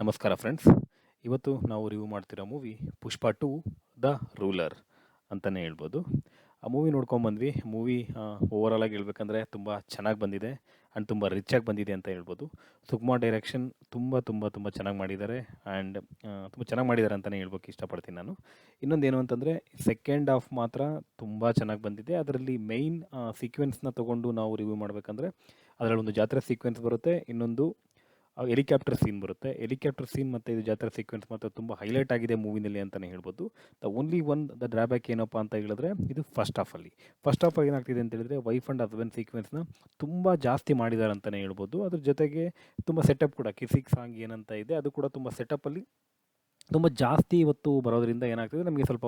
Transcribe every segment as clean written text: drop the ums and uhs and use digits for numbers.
ನಮಸ್ಕಾರ ಫ್ರೆಂಡ್ಸ್. ಇವತ್ತು ನಾವು ರಿವ್ಯೂ ಮಾಡ್ತಿರೋ ಮೂವಿ ಪುಷ್ಪ 2 ದ ರೂಲರ್ ಅಂತಲೇ ಹೇಳ್ಬೋದು. ಆ ಮೂವಿ ನೋಡ್ಕೊಂಬಂದ್ವಿ. ಮೂವಿ ಓವರಾಲ್ ಆಗಿ ಹೇಳ್ಬೇಕಂದ್ರೆ ತುಂಬ ಚೆನ್ನಾಗಿ ಬಂದಿದೆ ಆ್ಯಂಡ್ ತುಂಬ ರಿಚಾಗಿ ಬಂದಿದೆ ಅಂತ ಹೇಳ್ಬೋದು. ಸುಕುಮಾರ್ ಡೈರೆಕ್ಷನ್ ತುಂಬ ತುಂಬ ತುಂಬ ಚೆನ್ನಾಗಿ ಮಾಡಿದ್ದಾರೆ ಆ್ಯಂಡ್ ತುಂಬ ಚೆನ್ನಾಗಿ ಮಾಡಿದ್ದಾರೆ ಅಂತಲೇ ಹೇಳ್ಬೋಕ್ಕೆ ಇಷ್ಟಪಡ್ತೀನಿ ನಾನು. ಇನ್ನೊಂದೇನು ಅಂತಂದರೆ ಸೆಕೆಂಡ್ ಹಾಫ್ ಮಾತ್ರ ತುಂಬ ಚೆನ್ನಾಗಿ ಬಂದಿದೆ. ಅದರಲ್ಲಿ ಮೈನ್ ಸೀಕ್ವೆನ್ಸ್ನ ತೊಗೊಂಡು ನಾವು ರಿವ್ಯೂ ಮಾಡಬೇಕಂದ್ರೆ ಅದರಲ್ಲೊಂದು ಜಾತ್ರೆ ಸೀಕ್ವೆನ್ಸ್ ಬರುತ್ತೆ, ಇನ್ನೊಂದು ಹೆಲಿಕಾಪ್ಟರ್ ಸೀನ್ ಬರುತ್ತೆ. ಹೆಲಿಕಾಪ್ಟರ್ ಸೀನ್ ಮತ್ತು ಇದು ಜಾತ್ರೆ ಸೀಕ್ವೆನ್ಸ್ ಮಾತ್ರ ತುಂಬ ಹೈಲೈಟ್ ಆಗಿದೆ ಮೂವಿನಲ್ಲಿ ಅಂತಲೇ ಹೇಳ್ಬೋದು. ಓನ್ಲಿ ದ ಡ್ರಾಬ್ಯಾಕ್ ಏನಪ್ಪ ಅಂತ ಹೇಳಿದ್ರೆ ಇದು ಫಸ್ಟ್ ಹಾಫಲ್ಲಿ ಏನಾಗ್ತಿದೆ ಅಂತ ಹೇಳಿದ್ರೆ ವೈಫ್ ಆ್ಯಂಡ್ ಹಸ್ಬೆಂಡ್ ಸೀಕ್ವೆನ್ಸ್ನ ತುಂಬ ಜಾಸ್ತಿ ಮಾಡಿದ್ದಾರೆ ಅಂತಲೇ ಹೇಳ್ಬೋದು. ಅದ್ರ ಜೊತೆಗೆ ತುಂಬ ಸೆಟಪ್ ಕೂಡ ಕಿಸಿಕ್ ಸಾಂಗ್ ಏನಂತ ಇದೆ ಅದು ಕೂಡ ತುಂಬ ಸೆಟಪ್ಪಲ್ಲಿ ತುಂಬ ಜಾಸ್ತಿ ಇವತ್ತು ಬರೋದ್ರಿಂದ ಏನಾಗ್ತಿದೆ ನಮಗೆ ಸ್ವಲ್ಪ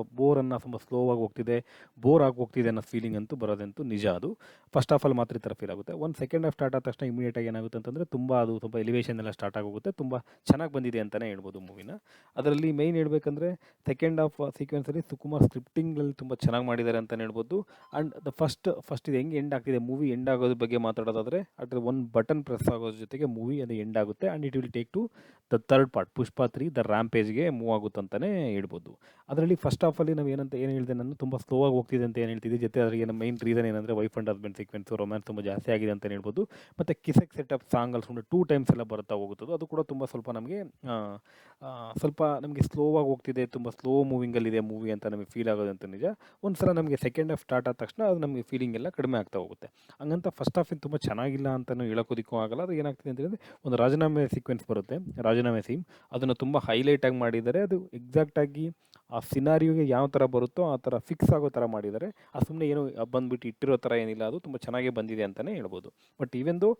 ತುಂಬ ಸ್ಲೋ ಆಗಿ ಹೋಗ್ತಿದೆ ಅನ್ನೋ ಫೀಲಿಂಗ್ ಅಂತೂ ಬರೋದಂತೂ ನಿಜ. ಅದು ಫಸ್ಟ್ ಹಾಫಲ್ಲಿ ಮಾತ್ರ ಈ ಥರ ಫೀಲ್ ಆಗುತ್ತೆ. ಒಂದು ಸೆಕೆಂಡ್ ಹಾಫ್ ಸ್ಟಾರ್ಟ್ ಆದ ತಕ್ಷಣ ಇಮಿಡಿಯೇಟಾಗಿ ಏನಾಗುತ್ತೆ ಅಂತಂದರೆ ಅದು ಸ್ವಲ್ಪ ಎಲಿವೇಶನ್ ಎಲ್ಲ ಸ್ಟಾರ್ಟ್ ಆಗೋಗುತ್ತೆ. ತುಂಬ ಚೆನ್ನಾಗಿ ಬಂದಿದೆ ಅಂತಲೇ ಹೇಳ್ಬೋದು ಮೂವಿನ. ಅದರಲ್ಲಿ ಮೈನ್ ಹೇಳ್ಬೇಕಂದ್ರೆ ಸೆಕೆಂಡ್ ಹಾಫ್ ಸೀಕ್ವೆನ್ಸಲ್ಲಿ ಸುಕುಮಾರ್ ಸ್ಕ್ರಿಪ್ಟಿಂಗ್ನಲ್ಲಿ ತುಂಬ ಚೆನ್ನಾಗಿ ಮಾಡಿದ್ದಾರೆ ಅಂತಲೇ ಹೇಳ್ಬೋದು. ಆ್ಯಂಡ್ ಫಸ್ಟ್ ಇದು ಹೆಂಗೆ ಎಂಡ್ ಆಗ್ತಿದೆ, ಮೂವಿ ಎಂಡ್ ಆಗೋದ್ರ ಬಗ್ಗೆ ಮಾತಾಡೋದಾದರೆ ಅದರ ಒಂದು ಬಟನ್ ಪ್ರೆಸ್ ಆಗೋದ್ರ ಜೊತೆಗೆ ಮೂವಿ ಅದು ಎಂಡ್ ಆಗುತ್ತೆ and it will take to the third part Pushpa 3 the ರ್ಯಾಂಪೇಜ್ಗೆ ಮೂವ್ ಆಗುತ್ತೆ ಅಂತಲೇ ಹೇಳ್ಬೋದು. ಅದರಲ್ಲಿ ಫಸ್ಟ್ ಹಾಫಲ್ಲಿ ನಾವು ಏನು ಹೇಳಿದೆ ನಾನು ತುಂಬ ಸ್ಲೋ ಆಗಿ ಹೋಗ್ತಿದೆ ಅಂತ ಏನು ಹೇಳ್ತಿದ್ದೆ. ಜೊತೆ ಅದರಿಗೆ ನಮ್ಮ ಮೈನ್ ರೀಸನ್ ಏನಂದರೆ wife and husband sequence romance ತುಂಬ ಜಾಸ್ತಿ ಆಗಿದೆ ಅಂತ ಹೇಳ್ಬೋದು. ಮತ್ತು ಕಿಸೆಕ್ ಸೆಟಪ್ ಸಾಂಗ್ ಅಲ್ಲಿ 2 ಟೈಮ್ಸ್ ಎಲ್ಲ ಬರ್ತಾ ಹೋಗುತ್ತದು. ಅದು ಕೂಡ ತುಂಬ ಸ್ವಲ್ಪ ನಮಗೆ ಸ್ಲೋ ಆಗಿ ಹೋಗ್ತಿದೆ, ತುಂಬ ಸ್ಲೋ ಮೂವಿಂಗಲ್ಲಿದೆ ಮೂವಿ ಅಂತ ನಮಗೆ ಫೀಲ್ ಆಗೋದಂತ ನಿಜ. ಒಂದು ಸಲ ನಮಗೆ ಸೆಕೆಂಡ್ ಹಾಫ್ ಸ್ಟಾರ್ಟ್ ಆದ ತಕ್ಷಣ ಅದು ನಮಗೆ ಫೀಲಿಂಗ್ ಎಲ್ಲ ಕಡಿಮೆ ಆಗ್ತಾ ಹೋಗುತ್ತೆ. ಹಂಗಂತ ಫಸ್ಟ್ ಹಾಫಿನ ತುಂಬ ಚೆನ್ನಾಗಿಲ್ಲ ಅಂತಲೂ ಹೇಳೋಕೋದಕ್ಕೂ ಆಗಲ್ಲ. ಅದು ಏನಾಗ್ತಿದೆ ಅಂತ ಹೇಳಿದ್ರೆ ಒಂದು ರಾಜೀನಾಮೆ ಸೀಕ್ವೆನ್ಸ್ ಬರುತ್ತೆ, ರಾಜೀನಾಮೆ ಸೀನ್ ಅದನ್ನು ತುಂಬ ಹೈಲೈಟಾಗಿ ಮಾಡಿದ್ದಾರೆ. ಅದು ಎಕ್ಸಾಕ್ಟಾಗಿ ಆ ಸಿನಾರಿಯೋಗೆ ಯಾವ ಥರ ಬರುತ್ತೋ ಆ ಥರ ಫಿಕ್ಸ್ ಆಗೋ ಥರ ಮಾಡಿದ್ದಾರೆ. ಸುಮ್ಮನೆ ಏನು ಬಂದುಬಿಟ್ಟು ಇಟ್ಟಿರೋ ಥರ ಏನಿಲ್ಲ, ಅದು ತುಂಬ ಚೆನ್ನಾಗೇ ಬಂದಿದೆ ಅಂತಲೇ ಹೇಳ್ಬೋದು. But even though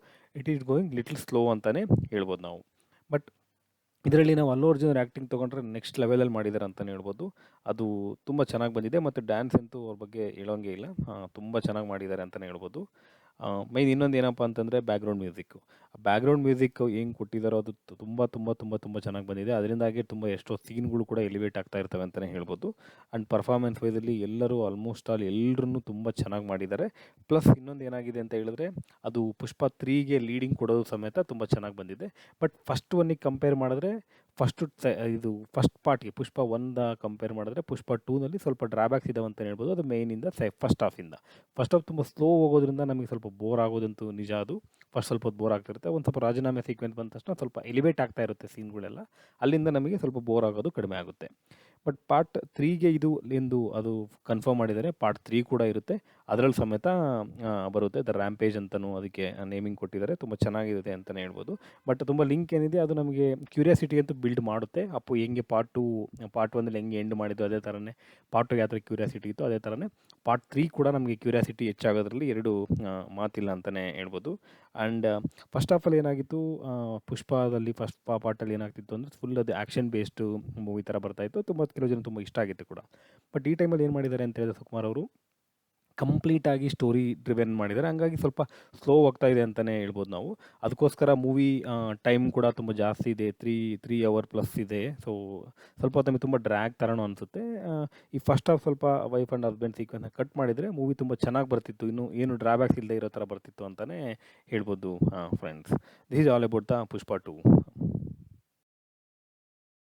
it is going little slow ಅಂತಲೇ ಹೇಳ್ಬೋದು ನಾವು. ಬಟ್ ಇದರಲ್ಲಿ ನಾವು ಅಲ್ಲು ಅರ್ಜುನ್ ಆ್ಯಕ್ಟಿಂಗ್ ತೊಗೊಂಡ್ರೆ ನೆಕ್ಸ್ಟ್ ಲೆವೆಲಲ್ಲಿ ಮಾಡಿದ್ದಾರೆ ಅಂತಲೇ ಹೇಳ್ಬೋದು. ಅದು ತುಂಬ ಚೆನ್ನಾಗಿ ಬಂದಿದೆ ಮತ್ತು ಡ್ಯಾನ್ಸ್ ಅಂತೂ ಅವ್ರ ಬಗ್ಗೆ ಹೇಳೋಂಗೇ ಇಲ್ಲ, ತುಂಬ ಚೆನ್ನಾಗಿ ಮಾಡಿದ್ದಾರೆ ಅಂತಲೇ ಹೇಳ್ಬೋದು. ಮೈನ್ ಇನ್ನೊಂದು ಏನಪ್ಪ ಅಂತಂದರೆ ಬ್ಯಾಕ್ಗ್ರೌಂಡ್ ಮ್ಯೂಸಿಕ್ಕು ಹೆಂಗೆ ಕೊಟ್ಟಿದ್ದಾರೋ ಅದು ತುಂಬ ತುಂಬ ತುಂಬ ತುಂಬ ಚೆನ್ನಾಗಿ ಬಂದಿದೆ. ಅದರಿಂದಾಗಿ ಎಷ್ಟೋ ಸೀನ್ಗಳು ಕೂಡ ಎಲಿವೇಟ್ ಆಗ್ತಾ ಇರ್ತವೆ ಅಂತಲೇ ಹೇಳ್ಬೋದು. ಆ್ಯಂಡ್ ಪರ್ಫಾರ್ಮೆನ್ಸ್ ವೈಸಲ್ಲಿ ಎಲ್ಲರೂ ಆಲ್ಮೋಸ್ಟ್ ಎಲ್ಲರೂ ತುಂಬ ಚೆನ್ನಾಗಿ ಮಾಡಿದ್ದಾರೆ. ಪ್ಲಸ್ ಇನ್ನೊಂದು ಏನಾಗಿದೆ ಅಂತ ಹೇಳಿದ್ರೆ ಅದು ಪುಷ್ಪ 3ಗೆ ಲೀಡಿಂಗ್ ಕೊಡೋದು ಸಮೇತ ತುಂಬ ಚೆನ್ನಾಗಿ ಬಂದಿದೆ. ಬಟ್ ಫಸ್ಟ್ ಒನ್ನಿಗೆ ಕಂಪೇರ್ ಮಾಡಿದ್ರೆ ಫಸ್ಟ್ ಪಾರ್ಟ್ಗೆ ಪುಷ್ಪ 1 ಕಂಪೇರ್ ಮಾಡಿದ್ರೆ ಪುಷ್ಪ 2ನಲ್ಲಿ ಸ್ವಲ್ಪ ಡ್ರಾಬ್ಯಾಕ್ಸ್ ಇದಾವೆ ಅಂತಲೇ ಹೇಳ್ಬೋದು. ಅದು ಮೇಯ್ನಿಂದ ಫಸ್ಟ್ ಹಾಫ್ ತುಂಬ ಸ್ಲೋ ಹೋಗೋದ್ರಿಂದ ನಮಗೆ ಸ್ವಲ್ಪ ಬೋರ್ ಆಗೋದಂತೂ ನಿಜ. ಅದು ಫಸ್ಟ್ ಸ್ವಲ್ಪ ಹೊತ್ತು ಬೋರ್ ಆಗ್ತಿರುತ್ತೆ. ಒಂದು ಸ್ವಲ್ಪ ರಾಜೀನಾಮೆ ಸೀಕ್ವೆನ್ಸ್ ಬಂದ ತಕ್ಷಣ ಸ್ವಲ್ಪ ಎಲಿವೇಟ್ ಆಗ್ತಾ ಇರುತ್ತೆ ಸೀನ್ಗಳೆಲ್ಲ, ಅಲ್ಲಿಂದ ನಮಗೆ ಸ್ವಲ್ಪ ಬೋರ್ ಆಗೋದು ಕಡಿಮೆ ಆಗುತ್ತೆ. ಬಟ್ ಪಾರ್ಟ್ 3ಗೆ ಅದು ಕನ್ಫರ್ಮ್ ಮಾಡಿದ್ದಾರೆ. ಪಾರ್ಟ್ 3 ಕೂಡ ಇರುತ್ತೆ, ಅದರಲ್ಲಿ ಸಮೇತ ಬರುತ್ತೆ. ದ ರ್ಯಾಂಪೇಜ್ ಅಂತಲೂ ಅದಕ್ಕೆ ನೇಮಿಂಗ್ ಕೊಟ್ಟಿದ್ದಾರೆ. ತುಂಬ ಚೆನ್ನಾಗಿದೆ ಅಂತಲೇ ಹೇಳ್ಬೋದು. ಬಟ್ ತುಂಬ ಲಿಂಕ್ ಏನಿದೆ ಅದು ನಮಗೆ ಕ್ಯೂರಿಯಾಸಿಟಿ ಅಂತೂ ಬಿಲ್ಡ್ ಮಾಡುತ್ತೆ. ಹೆಂಗೆ ಪಾರ್ಟ್ 1ನಲ್ಲಿ ಹೆಂಗೆ ಎಂಡ್ ಮಾಡಿದ್ದು ಅದೇ ಥರನೇ ಪಾರ್ಟ್ 2 ಯಾವ ಥರ ಕ್ಯೂರಿಯಾಸಿಟಿ ಇತ್ತು ಅದೇ ಥರನೇ ಪಾರ್ಟ್ 3 ಕೂಡ ನಮಗೆ ಕ್ಯೂರಿಯಾಸಿಟಿ ಹೆಚ್ಚಾಗೋದ್ರಲ್ಲಿ ಎರಡು ಮಾತಿಲ್ಲ ಅಂತಲೇ ಹೇಳ್ಬೋದು. ಆ್ಯಂಡ್ ಫಸ್ಟ್ ಹಾಫಲ್ಲಿ ಏನಾಗಿತ್ತು, ಪುಷ್ಪದಲ್ಲಿ ಫಸ್ಟ್ ಪಾರ್ಟಲ್ಲಿ ಏನಾಗ್ತಿತ್ತು ಅಂದರೆ ಫುಲ್ ಅದು ಆ್ಯಕ್ಷನ್ ಬೇಸ್ಡು ಮೂವಿ ಥರ ಬರ್ತಾಯಿತ್ತು. ಕೆಲವು ಜನ ತುಂಬ ಇಷ್ಟ ಆಗಿತ್ತು ಕೂಡ. ಬಟ್ ಈ ಟೈಮಲ್ಲಿ ಏನು ಮಾಡಿದ್ದಾರೆ ಅಂತ ಹೇಳಿದ್ರೆ ಸುಕುಮಾರ್ ಅವರು ಕಂಪ್ಲೀಟಾಗಿ ಸ್ಟೋರಿ ಡ್ರಿವೆನ್ ಮಾಡಿದ್ದಾರೆ. ಹಂಗಾಗಿ ಸ್ವಲ್ಪ ಸ್ಲೋ ಹೋಗ್ತಾ ಇದೆ ಅಂತಲೇ ಹೇಳ್ಬೋದು ನಾವು. ಅದಕ್ಕೋಸ್ಕರ ಮೂವಿ ಟೈಮ್ ಕೂಡ ತುಂಬ ಜಾಸ್ತಿ ಇದೆ, 3 ಅವರ್ ಪ್ಲಸ್ ಇದೆ. ಸೊ ಸ್ವಲ್ಪ ಹೊತ್ತು ನಮಗೆ ತುಂಬ ಡ್ರ್ಯಾಗ್ ಥರನೂ ಅನಿಸುತ್ತೆ. ಈ ಫಸ್ಟ್ ಹಾಫ್ ಸ್ವಲ್ಪ ವೈಫ್ ಆ್ಯಂಡ್ ಹಸ್ಬೆಂಡ್ ಸೀಕ್ವೆನ್ಸ್ನ ಕಟ್ ಮಾಡಿದರೆ ಮೂವಿ ತುಂಬ ಚೆನ್ನಾಗಿ ಬರ್ತಿತ್ತು, ಇನ್ನು ಏನು ಡ್ರಾಬ್ಯಾಕ್ಸ್ ಇಲ್ಲದೆ ಇರೋ ಥರ ಬರ್ತಿತ್ತು ಅಂತಲೇ ಹೇಳ್ಬೋದು friends. This is all about the Pushpa 2.